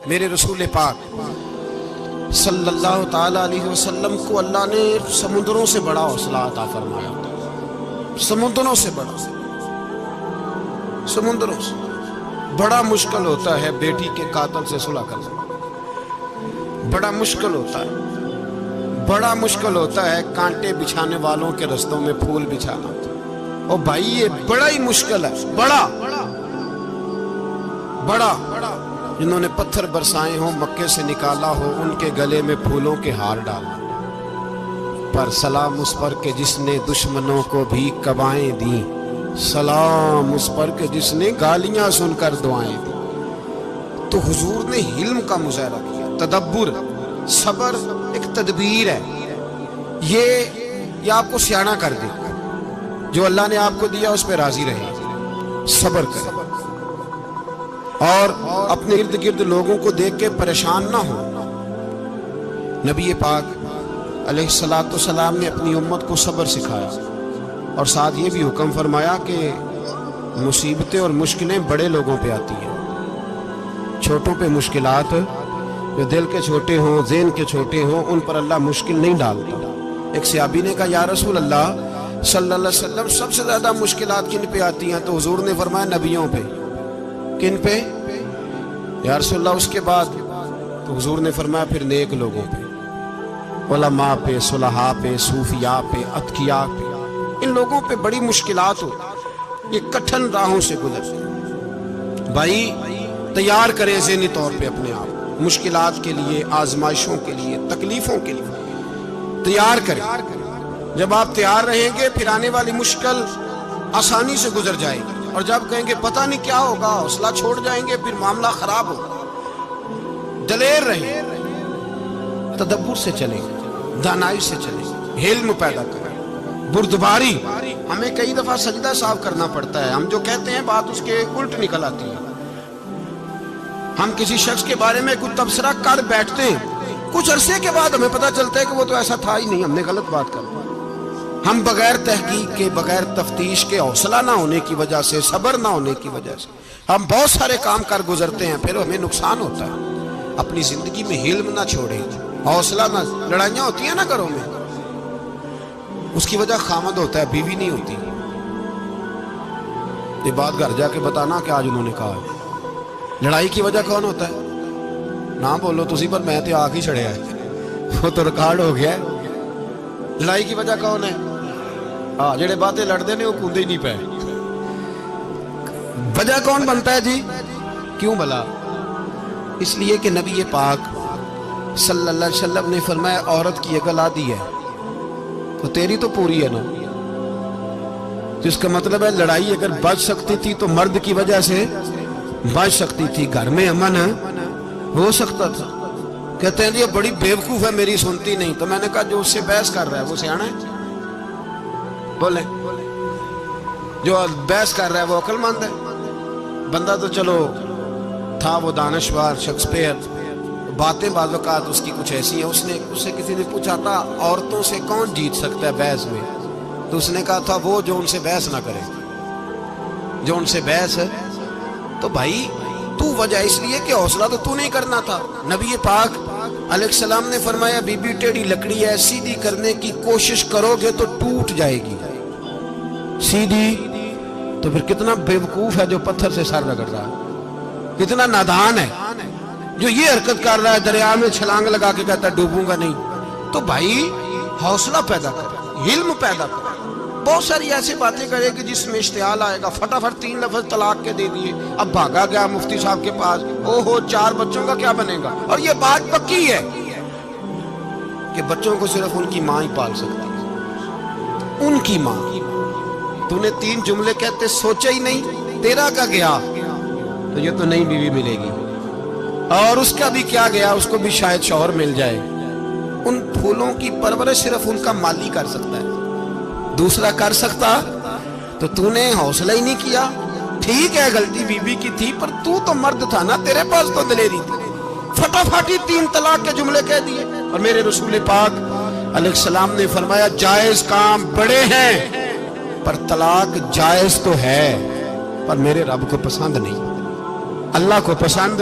میرے رسول پاک صلی اللہ تعالی علیہ وسلم کو اللہ نے سمندروں سے بڑا حوصلہ عطا فرمایا تھا، سمندروں سے بڑا، سمندروں سے بڑا مشکل ہوتا ہے بیٹی کے قاتل سے صلح کرنا، بڑا مشکل ہوتا ہے، بڑا مشکل ہوتا ہے کانٹے بچھانے والوں کے رستوں میں پھول بچھانا، او بھائی یہ بڑا ہی مشکل ہے، بڑا بڑا جنہوں نے پتھر برسائے ہوں، مکے سے نکالا ہو، ان کے گلے میں پھولوں کے ہار ڈالا، پر سلام اس پر کہ جس نے دشمنوں کو بھی قبائیں دیں، سلام اس پر کہ جس نے گالیاں سن کر دعائیں دی۔ تو حضور نے حلم کا مظاہرہ کیا، تدبر، صبر ایک تدبیر ہے، یہ آپ کو سیاح کر دے، جو اللہ نے آپ کو دیا اس پہ راضی رہے، صبر کرے اور اپنے ارد گرد لوگوں کو دیکھ کے پریشان نہ ہو۔ نبی پاک علیہ السلام نے اپنی امت کو صبر سکھایا اور ساتھ یہ بھی حکم فرمایا کہ مصیبتیں اور مشکلیں بڑے لوگوں پہ آتی ہیں، چھوٹوں پہ مشکلات، جو دل کے چھوٹے ہوں، ذہن کے چھوٹے ہوں، ان پر اللہ مشکل نہیں ڈالتا۔ ایک صحابی نے کہا یا رسول اللہ صلی اللہ علیہ وسلم سب سے زیادہ مشکلات کن پہ آتی ہیں؟ تو حضور نے فرمایا نبیوں پہ۔ کن پہ یا رسول اللہ اس کے بعد؟ تو حضور نے فرمایا پھر نیک لوگوں پہ، علماء پہ، صلحاء پہ، صوفیاء پہ، اتقیاء پہ، ان لوگوں پہ بڑی مشکلات ہو، یہ کٹھن راہوں سے گزرتے۔ بھائی تیار کریں ذہنی طور پہ اپنے آپ مشکلات کے لیے، آزمائشوں کے لیے، تکلیفوں کے لیے تیار کریں۔ جب آپ تیار رہیں گے پھر آنے والی مشکل آسانی سے گزر جائے گی، اور جب کہیں گے پتہ نہیں کیا ہوگا، حوصلہ چھوڑ جائیں گے، پھر معاملہ خراب ہوگا۔ دلیر رہیں، تدبر سے چلیں، دانائی سے چلیں، علم پیدا کریں، بردباری۔ ہمیں کئی دفعہ سجدہ صاف کرنا پڑتا ہے، ہم جو کہتے ہیں بات اس کے الٹ نکل آتی ہے۔ ہم کسی شخص کے بارے میں کوئی تبصرہ کر بیٹھتے ہیں، کچھ عرصے کے بعد ہمیں پتہ چلتا ہے کہ وہ تو ایسا تھا ہی نہیں، ہم نے غلط بات کر دی۔ ہم بغیر تحقیق کے، بغیر تفتیش کے، حوصلہ نہ ہونے کی وجہ سے، صبر نہ ہونے کی وجہ سے ہم بہت سارے کام کر گزرتے ہیں، پھر ہمیں نقصان ہوتا ہے۔ اپنی زندگی میں حلم نہ چھوڑیں، حوصلہ نہ، لڑائیاں ہوتی ہیں نا گھروں میں، اس کی وجہ خامد ہوتا ہے، بیوی نہیں ہوتی۔ یہ بات گھر جا کے بتانا کہ آج انہوں نے کہا ہے۔ لڑائی کی وجہ کون ہوتا ہے؟ نہ بولو تسی، پر میں تو آگ ہی چڑھیا ہے، وہ تو ریکارڈ ہو گیا ہے۔ لڑائی کی وجہ کون ہے؟ ہاں جڑے باتیں لڑتے ہیں وہ کودے ہی نہیں پے۔ وجہ کون بنتا ہے جی؟ کیوں بلا؟ اس لیے کہ نبی پاک صلی اللہ علیہ وسلم نے فرمایا عورت کی عقل آدھی ہے تو تیری تو پوری ہے نا۔ تو اس کا مطلب ہے لڑائی اگر بچ سکتی تھی تو مرد کی وجہ سے بچ سکتی تھی، گھر میں امن ہو سکتا تھا۔ کہتے ہیں جی یہ بڑی بیوقوف ہے، میری سنتی نہیں۔ تو میں نے کہا جو اس سے بحث کر رہا ہے وہ سیانا ہے؟ بولیں، جو بحث کر رہا ہے وہ عقل مند ہے؟ بندہ تو چلو تھا وہ دانشور، شیکسپیئر، باتیں بعض اوقات اس کی کچھ ایسی ہیں۔ اس سے کسی نے پوچھا تھا عورتوں سے کون جیت سکتا ہے بحث میں؟ تو اس نے کہا تھا وہ جو ان سے بحث نہ کرے، جو ان سے بحث ہے۔ تو بھائی تو وجہ اس لیے کہ حوصلہ تو نہیں کرنا تھا۔ نبی پاک علیہ السلام نے فرمایا بی بی ٹیڑھی لکڑی ہے، سیدھی کرنے کی کوشش کرو گے تو ٹوٹ جائے گی، سیدھی۔ تو پھر کتنا بیوقوف ہے جو پتھر سے سر رگڑ رہا ہے، کتنا نادان ہے جو یہ حرکت کر رہا ہے، دریا میں چھلانگ لگا کے کہتا ہے ڈوبوں گا نہیں۔ تو بھائی حوصلہ پیدا کر، علم پیدا کر۔ بہت ساری ایسی باتیں کرے کہ جس میں اشتعال آئے گا، فٹافٹ 3 لفظ طلاق کے دے دیے، اب بھاگا گیا مفتی صاحب کے پاس، اوہو 4 بچوں کا کیا بنے گا؟ اور یہ بات پکی ہے کہ بچوں کو صرف ان کی ماں ہی پال سکتی ہے، ان کی ماں۔ تو نے 3 جملے کہتے سوچا ہی نہیں، تیرا کا گیا تو یہ تو نئی بیوی ملے گی، اور اس کا بھی کیا گیا، اس کو بھی شاید شوہر مل جائے۔ ان پھولوں کی پرورش صرف ان کا مالی کر سکتا ہے، دوسرا کر سکتا؟ تو نے حوصلہ ہی نہیں کیا۔ ٹھیک ہے غلطی بی بی کی تھی، پر تو مرد تھا نا، تیرے پاس تو دلیری تھی، فٹافٹ 3 طلاق کے جملے کہہ دیے۔ اور میرے رسول پاک علیہ السلام نے فرمایا جائز کام بڑے ہیں، پر طلاق جائز تو ہے، پر میرے رب کو پسند نہیں، اللہ کو پسند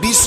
20